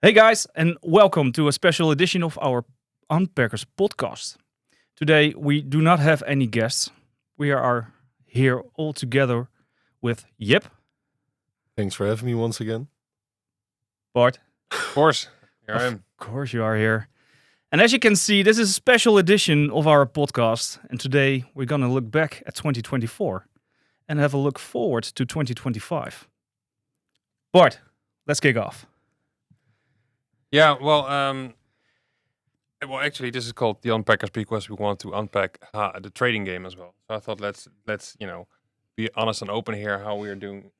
Hey guys, and welcome to a special edition of our Unpackers podcast. Today we do not have any guests. We are here all together with Jip, Thanks for having me once again. Bart. Of course, here I am. Of course you are here. And as you can see, this is a special edition of our podcast. And today we're going to look back at 2024 and have a look forward to 2025. Bart, let's kick off. Yeah, well, actually, this is called the Unpackers because we want to unpack the trading game as well. So I thought let's be honest and open here how we are doing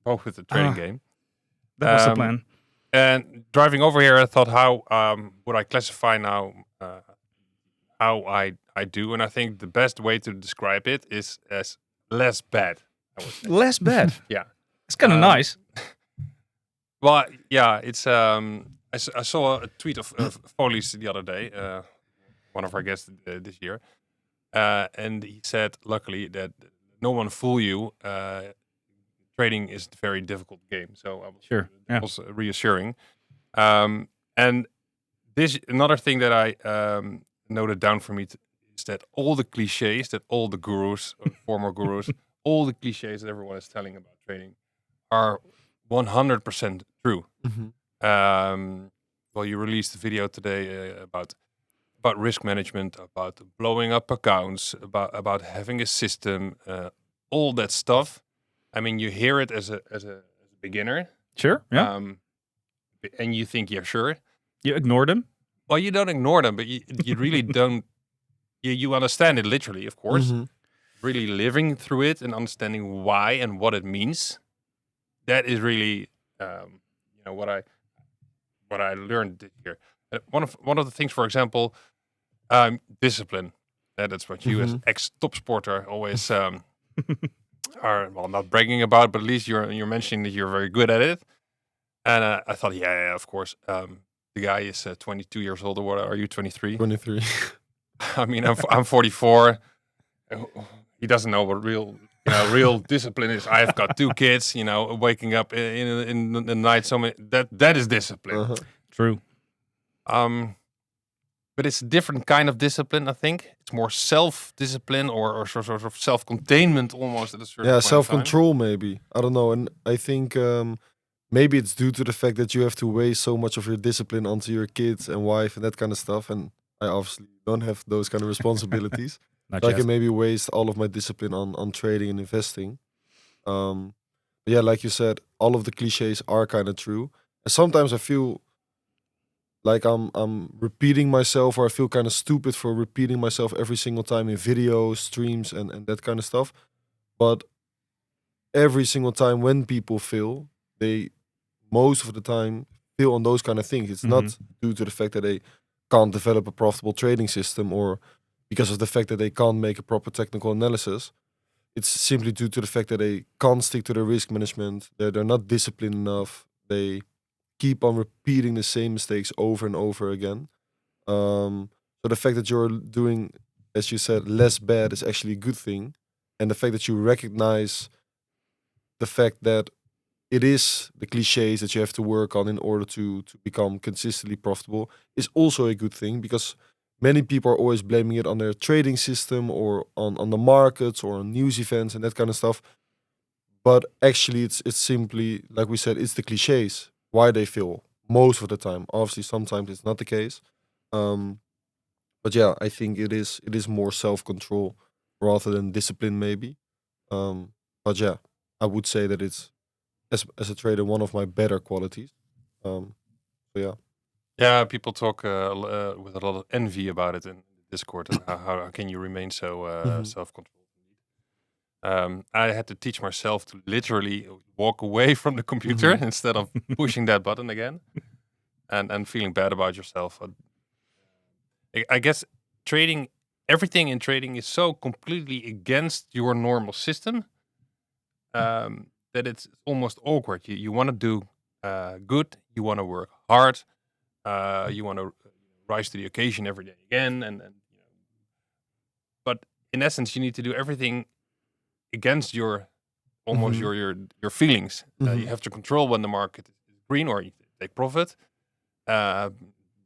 both with the trading game. That was the plan. And driving over here, I thought how would I classify now how I do, and I think the best way to describe it is as less bad. I would say. Less bad. Yeah, It's kind of nice. Well, yeah, it's I saw a tweet of Foley's the other day, one of our guests this year, and he said, luckily, that no one fool you. Trading is a very difficult game, so that was reassuring. And this another thing that I noted down for me is that all the cliches that all the gurus, former gurus, all the cliches that everyone is telling about trading are 100% true. Well, you released a video today about risk management, about blowing up accounts, about having a system, all that stuff. I mean, you hear it as a beginner, Sure. Yeah. and you think, yeah, sure. You ignore them. Well, you don't ignore them, but you really don't. You understand it literally, of course. Really living through it and understanding why and what it means. That is really, what I learned this year. One of the things, for example, discipline. That's what you, as ex-top sporter, always are not bragging about, but at least you're mentioning that you're very good at it. And I thought, yeah, of course. The guy is 22 years old. Or what are you? 23. 23. I mean, I'm 44. He doesn't know what real discipline is. I've got 2 kids. Waking up in the night. So many, that is discipline. True. But it's a different kind of discipline. I think it's more self-discipline or sort of self-containment almost at a certain point in time. Self-control maybe. I don't know. And I think maybe it's due to the fact that you have to weigh so much of your discipline onto your kids and wife and that kind of stuff. And I obviously don't have those kind of responsibilities. Not So I yet. can maybe waste all of my discipline on trading and investing. Yeah, like you said, all of the cliches are kind of true. And sometimes I feel like I'm repeating myself, or I feel kind of stupid for repeating myself every single time in videos, streams, and that kind of stuff. But every single time when people fail, they most of the time fail on those kind of things. It's not due to the fact that they can't develop a profitable trading system or because of the fact that they can't make a proper technical analysis. It's simply due to the fact that they can't stick to their risk management. They're not disciplined enough. They keep on repeating the same mistakes over and over again. So the fact that you're doing, as you said, less bad is actually a good thing. And the fact that you recognize the fact that it is the cliches that you have to work on in order to become consistently profitable is also a good thing, because many people are always blaming it on their trading system or on the markets or on news events and that kind of stuff. But actually it's simply, like we said, it's the cliches why they fail most of the time. Obviously sometimes it's not the case. But yeah, I think it is more self-control rather than discipline maybe. But yeah, I would say that it's as a trader one of my better qualities. So yeah. Yeah, people talk with a lot of envy about it in Discord. And how can you remain so self-controlled? I had to teach myself to literally walk away from the computer instead of pushing that button again, and feeling bad about yourself. I guess everything in trading is so completely against your normal system that it's almost awkward. You want to do good, you want to work hard, you want to rise to the occasion every day again, but in essence, you need to do everything against your almost your feelings. You have to control when the market is green or you take profit.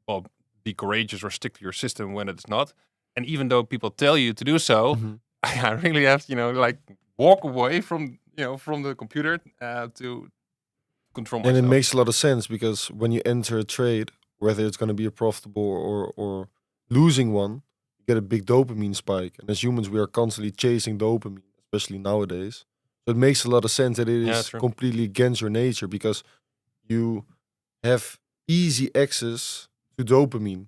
well, be courageous or stick to your system when it's not. And even though people tell you to do so, I really have to, like walk away from the computer to control myself. And it makes a lot of sense because when you enter a trade, whether it's going to be a profitable or losing one, you get a big dopamine spike. And as humans, we are constantly chasing dopamine, especially nowadays. So it makes a lot of sense that it is completely against your nature because you have easy access to dopamine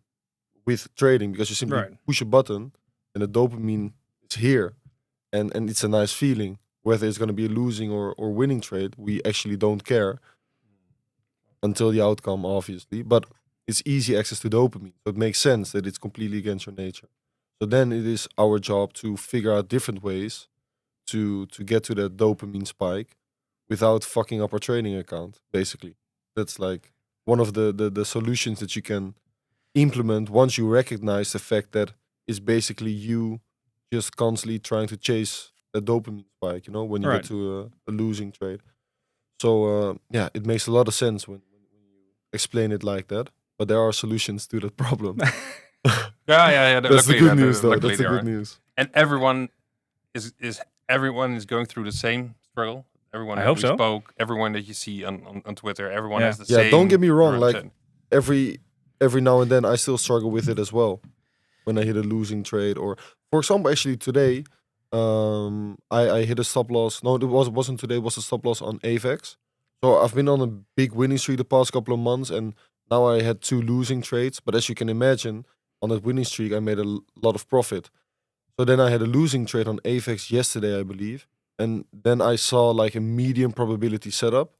with trading because you simply push a button and the dopamine is here. And it's a nice feeling. Whether it's going to be a losing or winning trade, we actually don't care until the outcome, obviously. But it's easy access to dopamine. So it makes sense that it's completely against your nature. So then it is our job to figure out different ways to get to that dopamine spike without fucking up our trading account, basically. That's like one of the solutions that you can implement once you recognize the fact that it's basically you just constantly trying to chase a dopamine spike, when you get to a losing trade. So it makes a lot of sense when you explain it like that. But there are solutions to that problem. Yeah. That's the good news, though. That's the good news. And everyone is going through the same struggle. Everyone that we spoke, everyone that you see on Twitter, everyone has the same. Yeah, don't get me wrong. Like every now and then, I still struggle with it as well. When I hit a losing trade, or for example, actually today, I hit a stop loss. No, it wasn't today. It was a stop loss on AVEX. So I've been on a big winning streak the past couple of months, and now I had 2 losing trades. But as you can imagine, on that winning streak, I made a lot of profit. So then I had a losing trade on AVEX yesterday, I believe. And then I saw like a medium probability setup,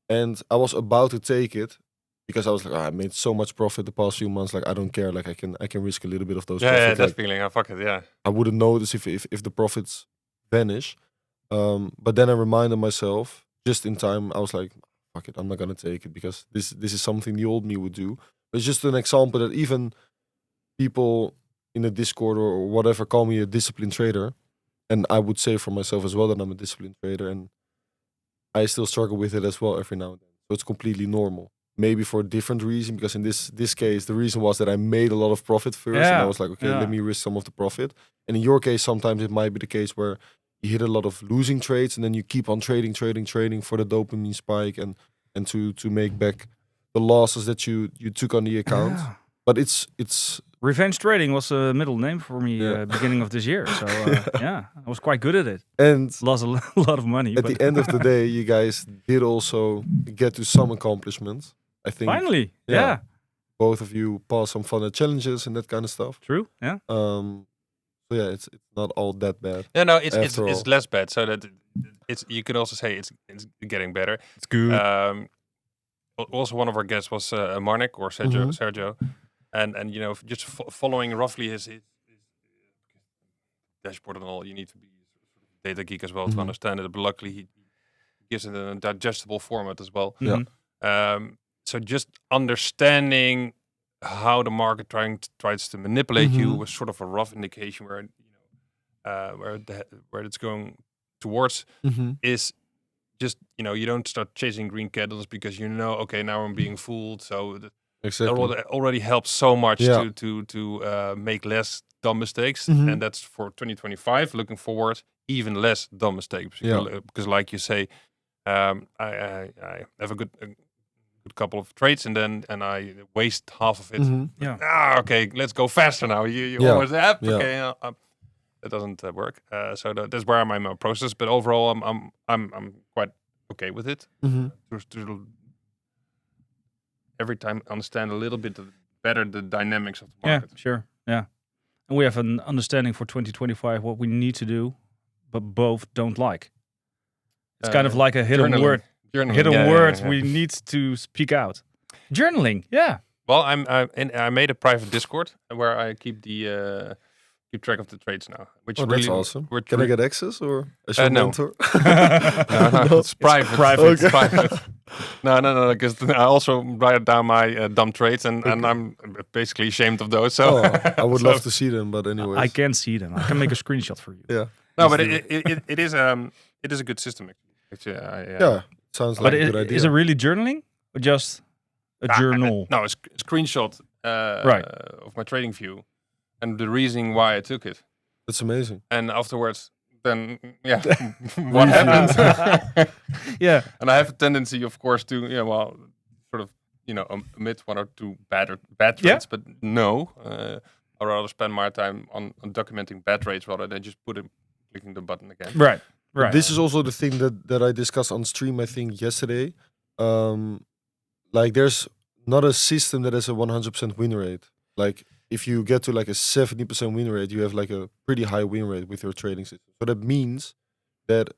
and I was about to take it because I was like, I made so much profit the past few months. Like I don't care. Like I can risk a little bit of those. Yeah, that feeling. Fuck it. Yeah. I wouldn't notice if the profits vanish. But then I reminded myself just in time. I was like, fuck it, I'm not gonna take it because this is something the old me would do. But it's just an example that even people in the Discord or whatever call me a disciplined trader. And I would say for myself as well that I'm a disciplined trader, and I still struggle with it as well every now and then. So it's completely normal. Maybe for a different reason, because in this case, the reason was that I made a lot of profit first, and I was like, okay, let me risk some of the profit. And in your case, sometimes it might be the case where you hit a lot of losing trades, and then you keep on trading for the dopamine spike and to make back the losses that you took on the account. Yeah. But it's revenge trading was a middle name for me beginning of this year. So I was quite good at it. And lost a lot of money. At the end of the day, you guys did also get to some accomplishments. I think finally, yeah. Both of you passed some fun challenges and that kind of stuff. True, yeah. So yeah, it's not all that bad. Yeah, no, it's less bad. So that it's you could also say it's getting better. It's good. Also, one of our guests was Marnik or Sergio. And just following roughly his dashboard and all, you need to be a data geek as well to understand it. But luckily, he gives it in a digestible format as well. Yeah. So just understanding how the market tries to manipulate you was sort of a rough indication where it's going towards is just you don't start chasing green candles because okay, now I'm being fooled. So exactly. That already helps so much to make less dumb mistakes, and that's for 2025. Looking forward, even less dumb mistakes because like you say, I have a good couple of trades and I waste half of it. Okay, let's go faster now. You always have okay. That doesn't work. So that's where I'm in my process. But overall, I'm quite okay with it. To every time understand a little bit better the dynamics of the market. Yeah, sure. Yeah. And we have an understanding for 2025 what we need to do, but both don't like. It's kind of like a hidden word. Hidden word we need to speak out. Journaling, yeah. Well, I made a private Discord where I keep track of the trades now. Which that's awesome. Can I get access or as your mentor? No, it's private. Private. Okay. It's private. No, because I also write down my dumb trades and I'm basically ashamed of those. So I would love to see them, but anyways. I can see them. I can make a screenshot for you. Yeah. No, but it is a good system. Actually, yeah, sounds like a good idea. Is it really journaling or just a journal. No, a screenshot Right. of my trading view and the reasoning why I took it. That's amazing. And afterwards, then what happened? Yeah. And I have a tendency, of course, to sort of omit one or two bad trades, but no, I rather spend my time on documenting bad trades rather than just clicking the button again. Right. Right. This is also the thing that I discussed on stream, I think, yesterday. Like, there's not a system that has a 100% win rate. Like, if you get to like a 70% win rate, you have like a pretty high win rate with your trading system. So that means that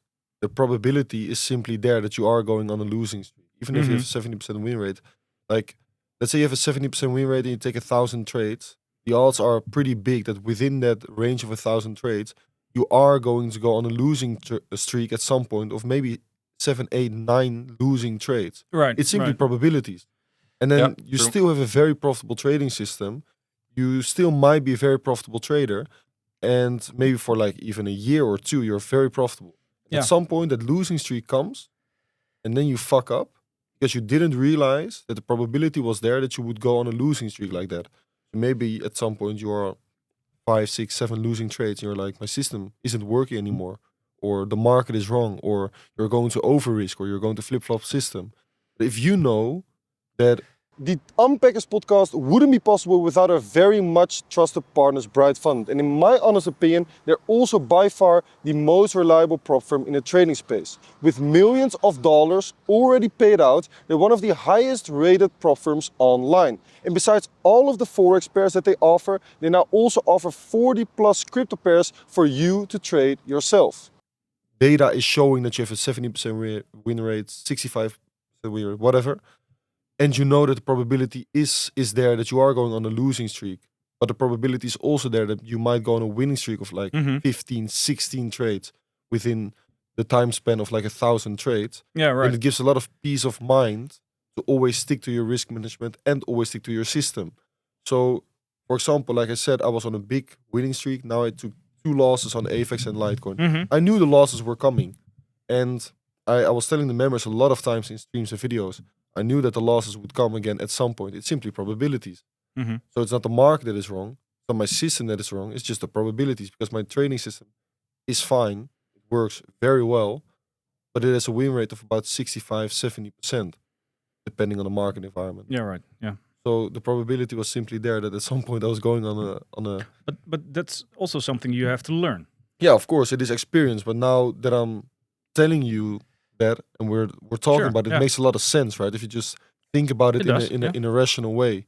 the probability is simply there that you are going on a losing streak. Even if you have a 70% win rate, like, let's say you have a 70% win rate and you take 1,000 trades, the odds are pretty big that within that range of 1,000 trades, you are going to go on a losing streak at some point of maybe 7, 8, 9 losing trades. Right. It's simply probabilities. And then you true. still have a very profitable trading system. You still might be a very profitable trader. And maybe for like even a year or two, you're very profitable. Yeah. At some point, that losing streak comes and then you fuck up because you didn't realize that the probability was there that you would go on a losing streak like that. Maybe at some point you are 5, 6, 7 losing trades and you're like, my system isn't working anymore, or the market is wrong, or you're going to over risk, or you're going to flip-flop system. But if you know that the Unpackers podcast wouldn't be possible without our very much trusted partners, Bright Fund. And in my honest opinion, they're also by far the most reliable prop firm in the trading space. With millions of dollars already paid out, they're one of the highest rated prop firms online. And besides all of the Forex pairs that they offer, they now also offer 40 plus crypto pairs for you to trade yourself. Data is showing that you have a 70% win rate, 65% win rate, whatever. And you know that the probability is there that you are going on a losing streak. But the probability is also there that you might go on a winning streak of like 15, 16 trades within the time span of like 1,000 trades. Yeah, right. And it gives a lot of peace of mind to always stick to your risk management and always stick to your system. So, for example, like I said, I was on a big winning streak. Now I took 2 losses on AFX and Litecoin. I knew the losses were coming. And I was telling the members a lot of times in streams and videos, I knew that the losses would come again at some point. It's simply probabilities. So it's not the market that is wrong. It's not my system that is wrong. It's just the probabilities, because my trading system is fine. It works very well, but it has a win rate of about 65, 70%, depending on the market environment. Yeah, right. Yeah. So the probability was simply there that at some point I was going on a. But that's also something you have to learn. Yeah, of course, it is experience. But now that I'm telling you that, and we're talking about it, it makes a lot of sense, right? If you just think about it in a rational way,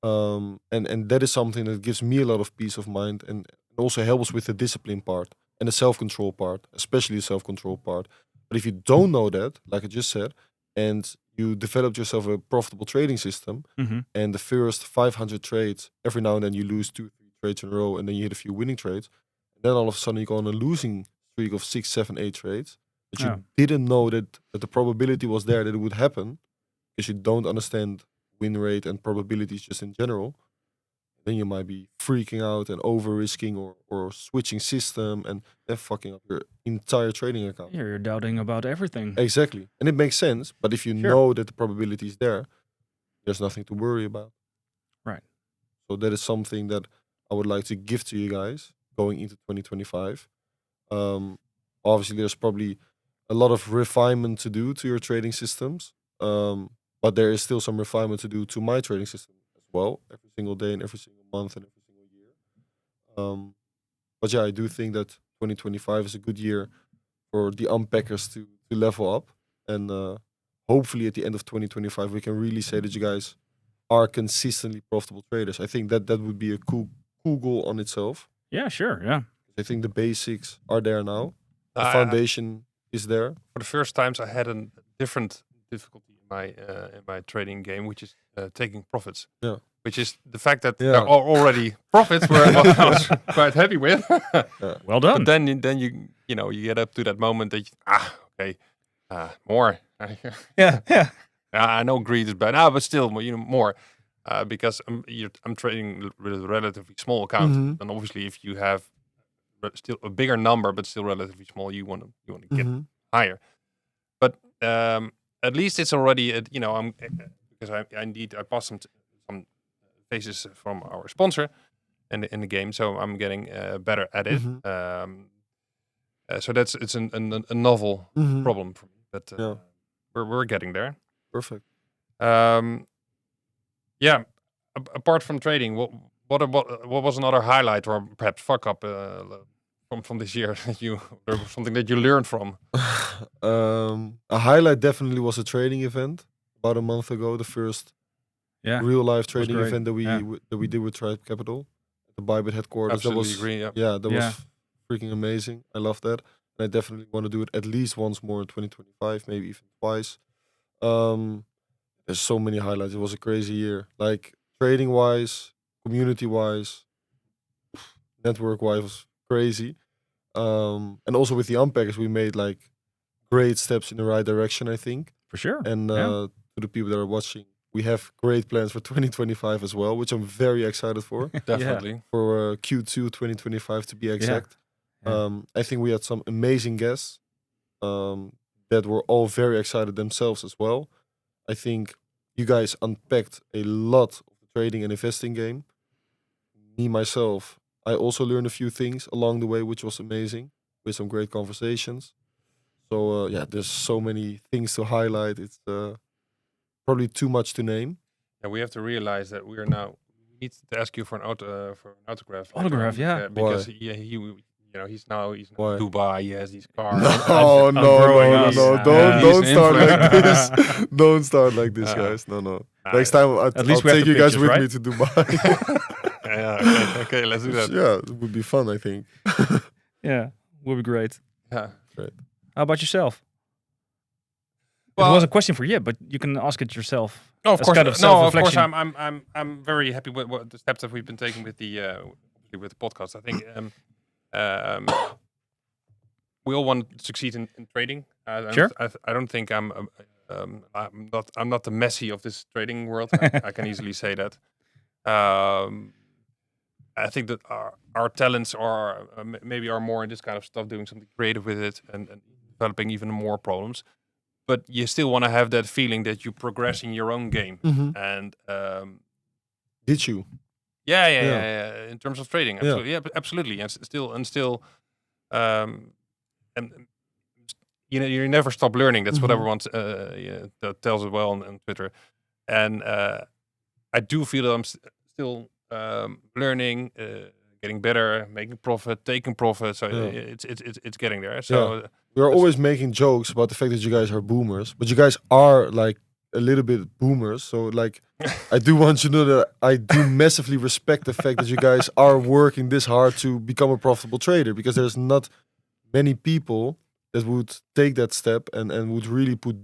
and that is something that gives me a lot of peace of mind, and also helps with the discipline part and the self-control part, especially the self-control part. But if you don't know that, like I just said, and you developed yourself a profitable trading system, and the first 500 trades, every now and then you lose 2, 3 trades in a row, and then you hit a few winning trades, and then all of a sudden you go on a losing streak of 6, 7, 8 trades. But you didn't know that the probability was there that it would happen, because you don't understand win rate and probabilities just in general. Then you might be freaking out and over risking or switching system, and then fucking up your entire trading account. Yeah, you're doubting about everything. Exactly. And it makes sense, but if you know that the probability is there, there's nothing to worry about. Right. So that is something that I would like to give to you guys going into 2025. Obviously, there's probably a lot of refinement to do to your trading systems, but there is still some refinement to do to my trading system as well, every single day and every single month and every single year. But yeah, I do think that 2025 is a good year for the Unpackers to level up, and hopefully at the end of 2025 we can really say that you guys are consistently profitable traders. I think that would be a cool goal on itself. Yeah, sure. Yeah. I think the basics are there now. The foundation is there. For the first times, I had a different difficulty in my trading game, which is taking profits. Yeah. Which is the fact that there are already profits where I was quite happy with. Well done. But then you get up to that moment that more. Yeah. I know greed is bad, but still, more. Because I'm trading with a relatively small account, and obviously if you have still a bigger number but still relatively small, you want to get higher. But at least it's already I'm because I passed some phases from our sponsor in the game, so I'm getting better at it. So it's a novel problem for me, but we're getting there. Perfect. Apart from trading, what was another highlight or perhaps fuck up from this year that or something that you learned from? A highlight definitely was a trading event about a month ago. The first real life trading great. event that we did with Tribe Capital at the Bybit headquarters. Absolutely agree. Yeah. That was freaking amazing. I love that. And I definitely want to do it at least once more in 2025, maybe even twice. There's so many highlights. It was a crazy year. Like trading wise, community wise, network wise was crazy. And also with the Unpackers, we made like great steps in the right direction, I think. For sure. And to the people that are watching, we have great plans for 2025 as well, which I'm very excited for. Definitely. For Q2 2025 to be exact. I think we had some amazing guests that were all very excited themselves as well. I think you guys unpacked a lot of the trading and investing game. Me, myself, I also learned a few things along the way, which was amazing, with some great conversations. So there's so many things to highlight. It's probably too much to name. Yeah, we have to realize that we need to ask you for an autograph. Autograph, yeah. Because he's now in Dubai. He has these cars. No. Don't start like this. Don't start like this, guys. No. Next time, I'll take you guys with me to Dubai. Okay, let's do that. Yeah, it would be fun, I think. Would be great. Yeah, great. How about yourself? Well, it was a question for you, but you can ask it yourself. No, of course. Kind of of course. I'm very happy with the steps that we've been taking with the podcast. I think we all want to succeed in trading. Sure. I don't think I'm not the Messi of this trading world. I can easily say that. I think that our talents are maybe more in this kind of stuff, doing something creative with it and developing even more problems. But you still want to have that feeling that you progress in your own game. And did you? Yeah. In terms of trading, absolutely. And still, and you never stop learning. That's what everyone tells it well on Twitter. And I do feel that I'm still learning, getting better, making profit, taking profit. So it's getting there. So we're always making jokes about the fact that you guys are boomers, but you guys are like a little bit boomers. So like, I do want you to know that I do massively respect the fact that you guys are working this hard to become a profitable trader, because there's not many people that would take that step and would really put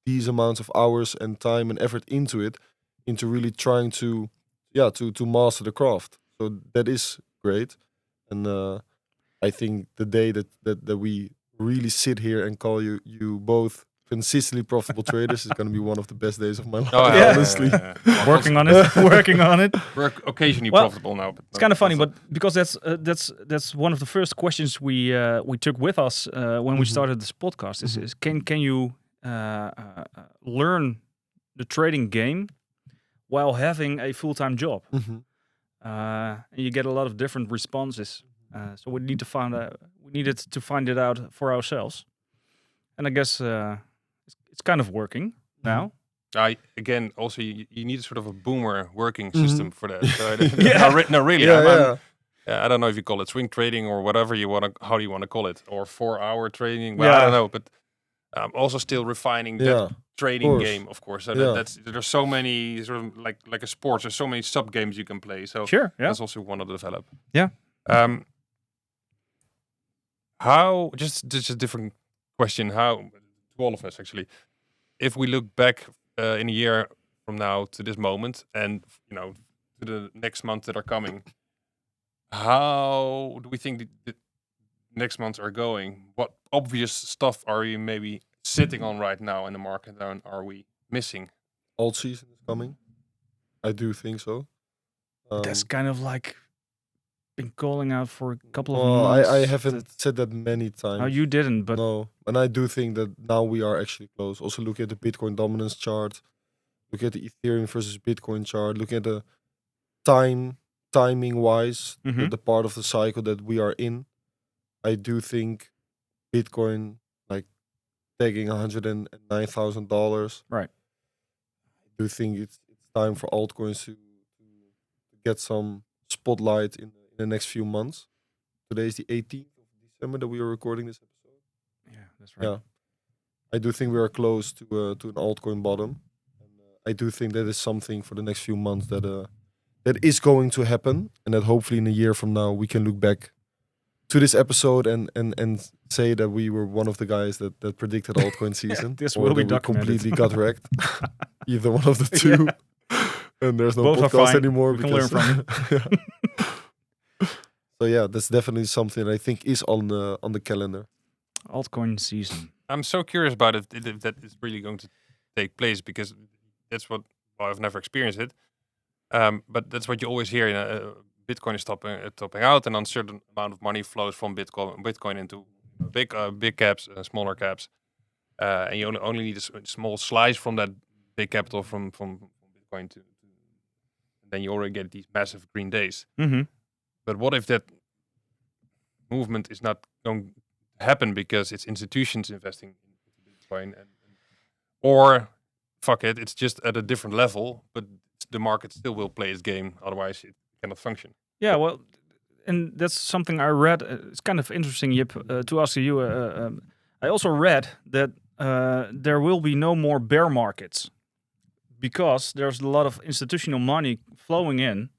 these amounts of hours and time and effort into really trying to master the craft. So that is great. And I think the day that we really sit here and call you both consistently profitable traders is going to be one of the best days of my life. Honestly. Working on it. We're occasionally profitable now. But it's kind of funny, but because that's one of the first questions we took with us when we started this podcast. Is can you learn the trading game while having a full-time job? And you get a lot of different responses. So we needed to find it out for ourselves. And I guess it's kind of working now. Again, also you need sort of a boomer working system for that. So no, really. I don't know if you call it swing trading or whatever how do you want to call it, or 4-hour trading. Well, I don't know, but I'm also still refining that trading game, of course. So there's so many sort of like a sport. There's so many sub games you can play. So that's also one to develop. Yeah. How just a different question. How to all of us actually, if we look back in a year from now to this moment, and to the next months that are coming, how do we think the next months are going? What obvious stuff are you maybe sitting on right now in the market, and are we missing? Alt season is coming. I do think so. That's kind of like been calling out for a couple of months. I haven't said that many times. No, you didn't, but no. And I do think that now we are actually close. Also look at the Bitcoin dominance chart. looking at the Ethereum versus Bitcoin chart, looking at the timing wise, Mm-hmm. the part of the cycle that we are in, I do think Bitcoin, like tagging $109,000. Right. I do think it's time for altcoins to get some spotlight in the next few months. Today is the 18th of December that we are recording this episode. Yeah, that's right. Yeah, I do think we are close to an altcoin bottom, and I do think that is something for the next few months that is going to happen, and that hopefully in a year from now we can look back to this episode and say that we were one of the guys that predicted altcoin season, this or will be that we documented. completely got wrecked. Either one of the two, and there's no Both are podcast fine. anymore. We can learn from you. So yeah, that's definitely something I think is on the calendar. Altcoin season. I'm so curious about it if that is really going to take place, because that's what I've never experienced it. But that's what you always hear. Bitcoin is topping out, and uncertain amount of money flows from Bitcoin into big caps, smaller caps, and you only need a small slice from that big capital from Bitcoin to then you already get these massive green days. Mm-hmm. But what if that movement is not going to happen because it's institutions investing in Bitcoin, or fuck it, it's just at a different level, but the market still will play its game, otherwise it cannot function. Yeah, well, and that's something I read. It's kind of interesting, Yip, to ask you. I also read that there will be no more bear markets because there's a lot of institutional money flowing in,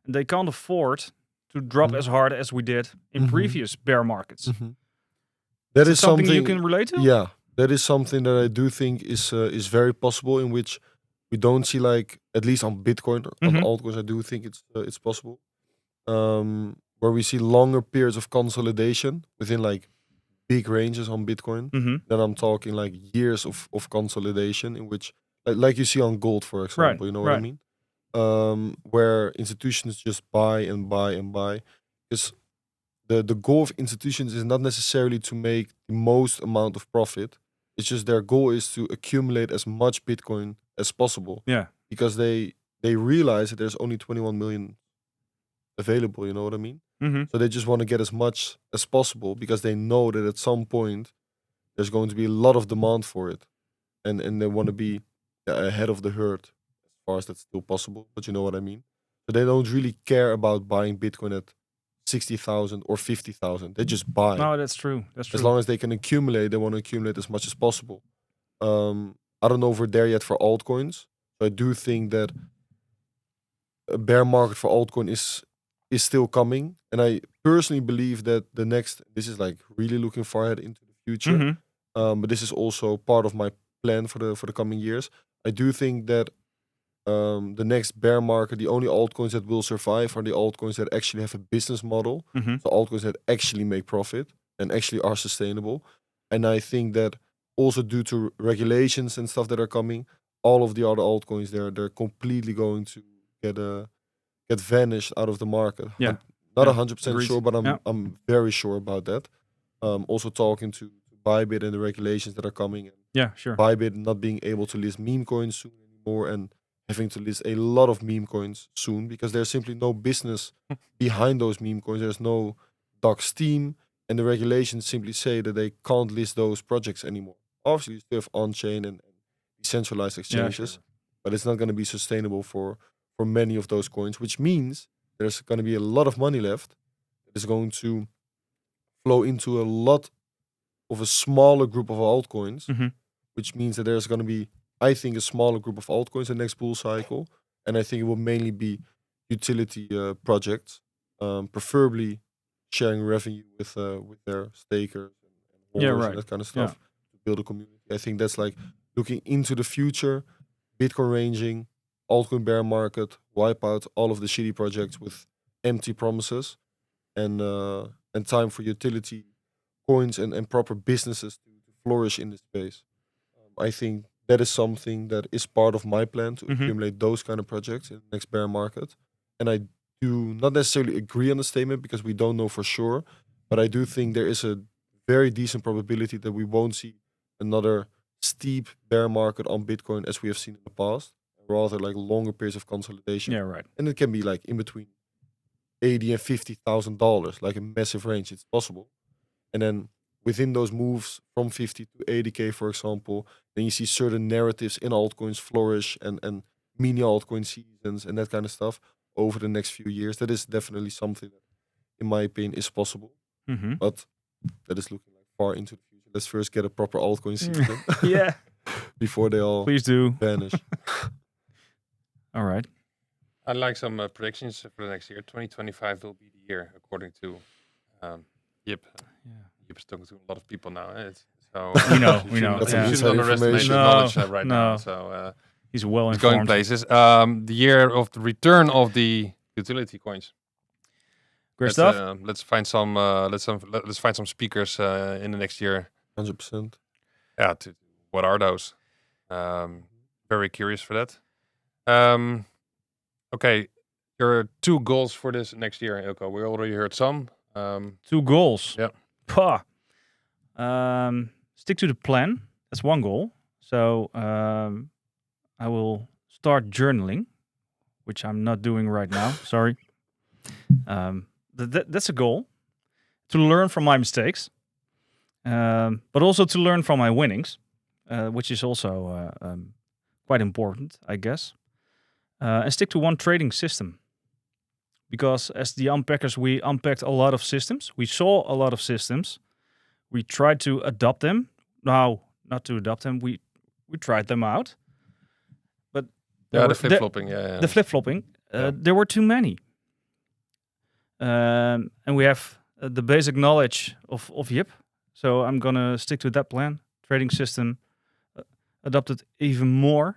and they can't afford to drop Mhm. as hard as we did in Mhm. previous bear markets. That Is is it something you can relate to? Yeah, that is something that I do think is very possible, in which we don't see, like, at least on Bitcoin, on Mhm. altcoins. I do think it's possible, where we see longer periods of consolidation within, like, big ranges on Bitcoin. Mm-hmm. Then I'm talking like years of consolidation, in which, like you see on gold, for example. Right, You know what I right. mean? Where institutions just buy and buy and buy, because the goal of institutions is not necessarily to make the most amount of profit. It's just their goal is to accumulate as much Bitcoin as possible, Yeah. because they realize that there's only 21 million available. You know what I mean? Mm-hmm. So they just want to get as much as possible, because they know that at some point there's going to be a lot of demand for it, and they want to be ahead of the herd as far as that's still possible. But you know what I mean? So they don't really care about buying Bitcoin at 60,000 or 50,000. They just buy. No, that's true. That's true. As long as they can accumulate, they want to accumulate as much as possible. I don't know if we're there yet for altcoins. So I do think that a bear market for altcoin is still coming, and I personally believe that the next, this is like really looking far ahead into the future, Mm-hmm. but this is also part of my plan for the coming years. I do think that the next bear market, the only altcoins that will survive are the altcoins that actually have a business model. Mm-hmm. So altcoins that actually make profit and actually are sustainable. And I think that also due to regulations and stuff that are coming, all of the other altcoins, they're completely going to get vanished out of the market. Yeah. Not Yeah. 100% Agreed. sure, but Yeah. I'm very sure about that. Also talking to Bybit and the regulations that are coming, and Yeah, sure. Bybit not being able to list meme coins soon anymore, and having to list a lot of meme coins soon, because there's simply no business behind those meme coins. There's no docs team, and the regulations simply say that they can't list those projects anymore. Obviously, you still have on-chain and decentralized Yeah, exchanges, sure. but it's not going to be sustainable for many of those coins, which means there's going to be a lot of money left that is going to flow into a lot of a smaller group of altcoins, Mm-hmm. which means that there's going to be, I think, a smaller group of altcoins in the next bull cycle. And I think it will mainly be utility projects, preferably sharing revenue with their stakers and Yeah, holders and right. that kind of Yeah. stuff to build a community. I think that's like looking into the future, Bitcoin ranging, altcoin bear market, wipe out all of the shitty projects with empty promises, and time for utility coins and proper businesses to flourish in this space. I think that is something that is part of my plan to Mhm. accumulate those kind of projects in the next bear market. And I do not necessarily agree on the statement, because we don't know for sure, but I do think there is a very decent probability that we won't see another steep bear market on Bitcoin as we have seen in the past. rather like longer periods of consolidation. Yeah, right. And it can be like in between $80,000 and $50,000, like a massive range. It's possible. And then within those moves from 50 to 80K, for example, then you see certain narratives in altcoins flourish and mini altcoin seasons and that kind of stuff over the next few years. That is definitely something that, in my opinion, is possible. Mm-hmm. But that is looking like far into the future. Let's first get a proper altcoin season Yeah. before they all Please do. vanish. All right. I like some predictions for the next year. 2025 will be the year, according to Yip. Yeah. Yip is talking to a lot of people now. So We know, you we know. shouldn't- That's you some shouldn't inside underestimate information. the No, knowledge right no. now. So He's well it's going informed. places. The year of the return of the utility coins. Great stuff. Let's find some. Let's find some speakers in the next year. 100%. Yeah. What are those? Very curious for that. Okay, your 2 goals for this next year, Ilko. We already heard some. 2 goals. Yeah. Pah. Stick to the plan. That's one goal. So I will start journaling, which I'm not doing right now. Sorry. That's a goal. To learn from my mistakes, but also to learn from my winnings, which is also quite important, I guess. And stick to one trading system. Because as the Unpackers, we unpacked a lot of systems. We saw a lot of systems. We tried to adopt them. No, not to adopt them. We tried them out. But Yeah, the flip-flopping. Yeah. the flip-flopping, there were too many. And we have the basic knowledge of Yip. So I'm going to stick to that plan. Trading system, adopt it even more.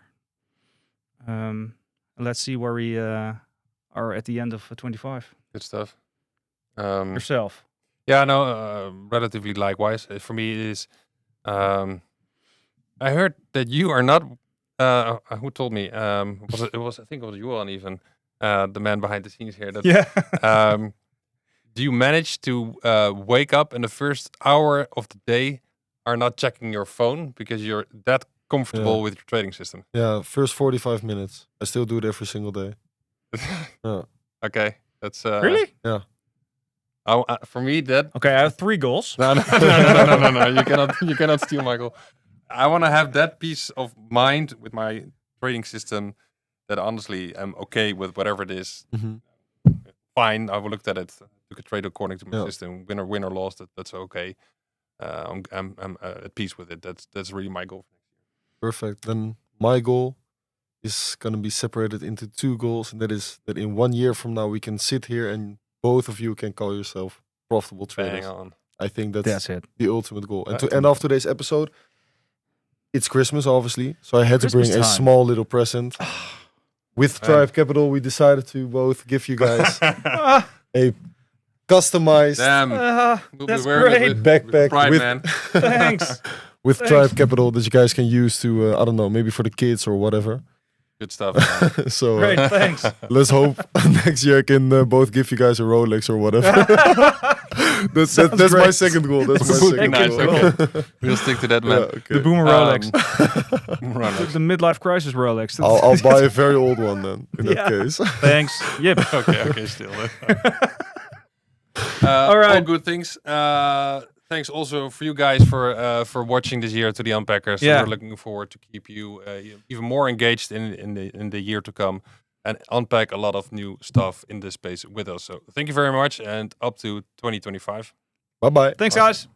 Let's see where we are at the end of 25. Good stuff. Yourself. Yeah, no, relatively likewise. For me, it is. I heard that you are not. Who told me? It was I think it was Johan even, the man behind the scenes here. That, Yeah. do you manage to wake up in the first hour of the day, are not checking your phone because you're that comfortable with your trading system? Yeah, first 45 minutes. I still do it every single day. Yeah. Okay, that's Really? Yeah. For me that. Okay, I have 3 goals. No. You cannot steal my goal. I want to have that peace of mind with my trading system that honestly I'm okay with whatever it is. Mhm. Fine, I looked at it, took a trade according to my Yeah. system. Win or lost, that's okay. I'm at peace with it. That's really my goal. Perfect. Then my goal is going to be separated into 2 goals. And that is that in 1 year from now, we can sit here and both of you can call yourself profitable traders. Bang on. I think that's it. the ultimate goal. And Right. to end off today's episode, it's Christmas, obviously. So I had to bring Christmas a time. small little present. With Tribe Capital, we decided to both give you guys a customized Damn. We'll be That's wearing it great. with backpack pride, with man. Thanks. with Thanks. Tribe Capital that you guys can use to, I don't know, maybe for the kids or whatever. Good stuff. Man. So Great, thanks. let's hope next year I can both give you guys a Rolex or whatever. that's my great. second goal. That's my second Nice, goal. okay. We'll stick to that, man. Yeah, okay. The Boomer Rolex. Rolex. The midlife crisis Rolex. I'll buy a very old one then, in Yeah. that case. Thanks. Yep. Okay, still. All All right. good things. Thanks also for you guys for watching this year to the Unpackers. Yeah. We're looking forward to keep you even more engaged in the year to come and unpack a lot of new stuff in this space with us. So thank you very much and up to 2025. Bye-bye. Thanks, guys.